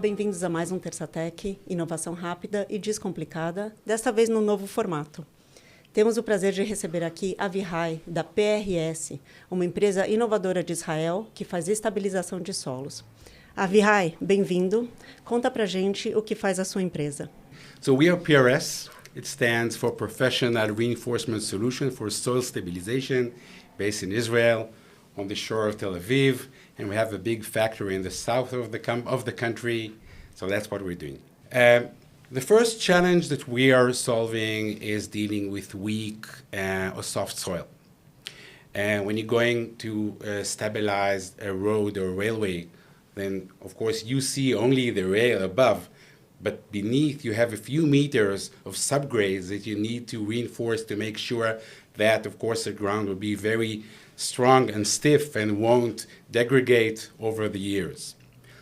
bem-vindos a mais um Terça Tech, inovação rápida e descomplicada, desta vez no novo formato. Temos o prazer de receber aqui a Avichai, da PRS, uma empresa inovadora de Israel que faz estabilização de solos. Avichai, bem-vindo. Conta pra gente o que faz a sua empresa. So we are PRS. It stands for Professional Reinforcement Solution for Soil Stabilization, based in Israel, on the shore of Tel Aviv, and we have a big factory in the south of the country. So that's what we're doing. The first challenge that we are solving is dealing with weak or soft soil. And when you're going to stabilize a road or railway, then of course you see only the rail above, but beneath you have a few meters of subgrades that you need to reinforce to make sure that, of course, the ground will be very strong and stiff and won't degrade over the years.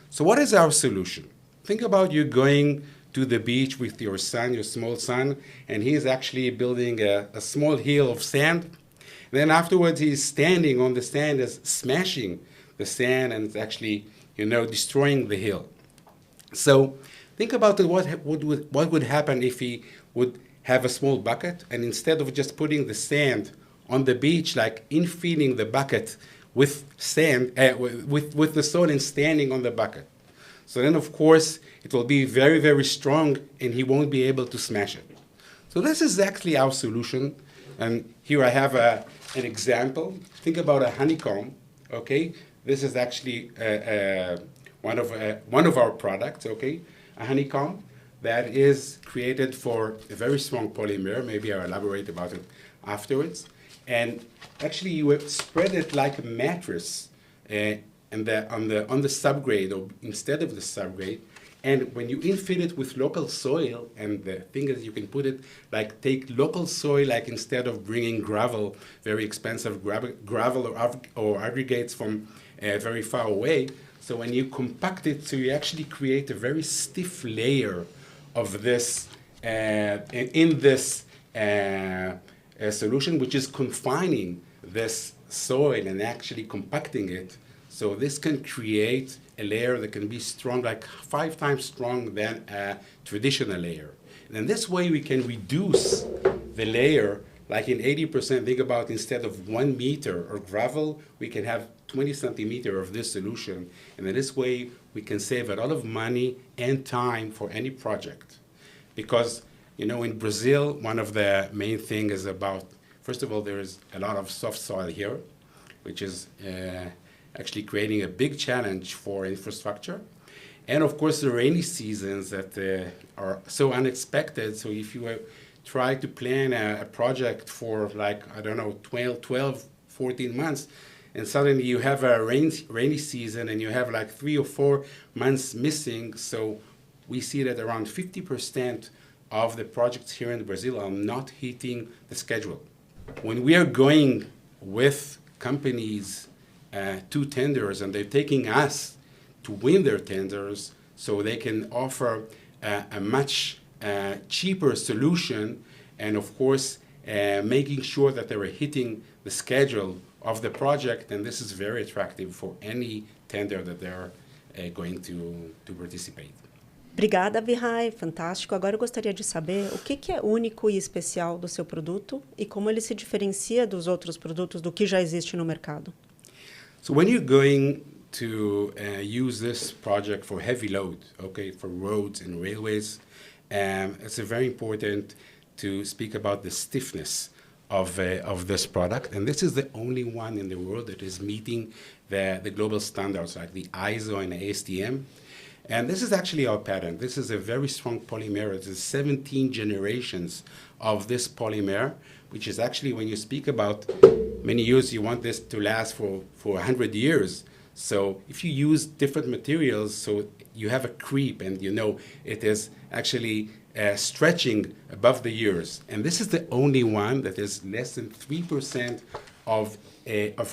So what is our solution? Think about you going to the beach with your son, your small son, and he's actually building a small hill of sand. Then afterwards he's standing on the sand, is smashing the sand, and it's actually, destroying the hill. So think about what would happen if he would have a small bucket, and instead of just putting the sand on the beach, like infilling the bucket with sand, with the soil and standing on the bucket. So then, of course, it will be very, very strong, and he won't be able to smash it. So this is actually our solution. And here I have an example. Think about a honeycomb, okay? This is actually one of our products, okay? A honeycomb that is created for a very strong polymer. Maybe I'll elaborate about it afterwards. And actually, you would spread it like a mattress on the subgrade, or instead of the subgrade. And when you infill it with local soil, and the thing is, you can put it like take local soil, like instead of bringing gravel, very expensive gravel or aggregates from very far away. So when you compact it, so you actually create a very stiff layer of this in this solution, which is confining this soil and actually compacting it. So this can create a layer that can be strong, like 5 times stronger than a traditional layer. And in this way, we can reduce the layer, like in 80%. Think about, instead of 1 meter of gravel, we can have 20 centimeters of this solution. And in this way, we can save a lot of money and time for any project. Because, in Brazil, one of the main things is about, first of all, there is a lot of soft soil here, which is actually creating a big challenge for infrastructure. And of course, the rainy seasons that are so unexpected. So if you try to plan a project for 12, 14 months, and suddenly you have a rainy season and you have 3 or 4 months missing. So we see that around 50% of the projects here in Brazil are not hitting the schedule. When we are going with companies to tenders, and they're taking us to win their tenders, so they can offer a much cheaper solution, and of course making sure that they were hitting the schedule of the project, and this is very attractive for any tender that they're going to participate. Obrigada, Avichai. Fantástico. Agora eu gostaria de saber o que é único e especial do seu produto e como ele se diferencia dos outros produtos do que já existe no mercado. So when you're going to use this project for heavy load, okay, for roads and railways, it's very important to speak about the stiffness of this product. And this is the only one in the world that is meeting the global standards, like the ISO and the ASTM. And this is actually our patent. This is a very strong polymer. It's 17 generations of this polymer, which is actually, when you speak about many years, you want this to last for 100 years. So if you use different materials, so you have a creep, and it is actually stretching above the years. And this is the only one that is less than 3% of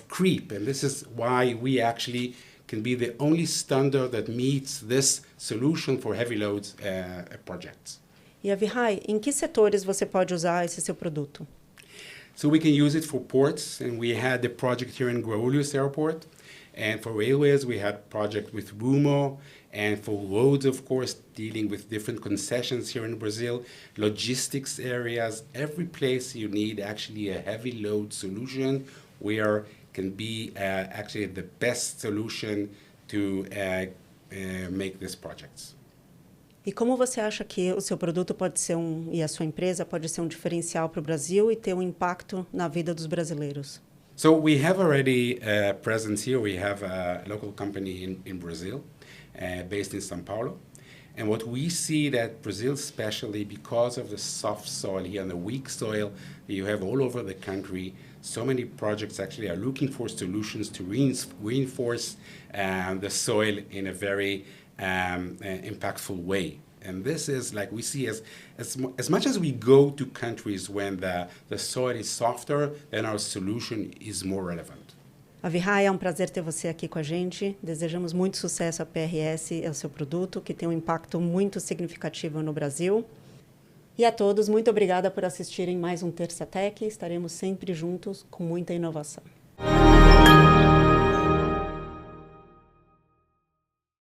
creep. And this is why we actually can be the only standard that meets this solution for heavy loads projects. E Avichai, em que setores você pode usar esse seu produto? So we can use it for ports, and we had the project here in Guarulhos Airport, And for railways, we had project with Rumo, and for roads, of course, dealing with different concessions here in Brazil, logistics areas, every place you need actually a heavy load solution where can be actually the best solution to make these projects. E como você acha que o seu produto pode ser e a sua empresa pode ser diferencial para o Brasil e ter impacto na vida dos brasileiros? So we have already presence here. We have a local company in Brazil, based in São Paulo. And what we see that Brazil, especially because of the soft soil here and the weak soil that you have all over the country, so many projects actually are looking for solutions to reinforce the soil in a very impactful way. And this is like we see as much as we go to countries when the soil is softer, then our solution is more relevant. Avichai, é prazer ter você aqui com a gente. Desejamos muito sucesso à PRS e ao seu produto, que tem impacto muito significativo no Brasil. E a todos, muito obrigada por assistirem mais um Terça Tech. Estaremos sempre juntos com muita inovação.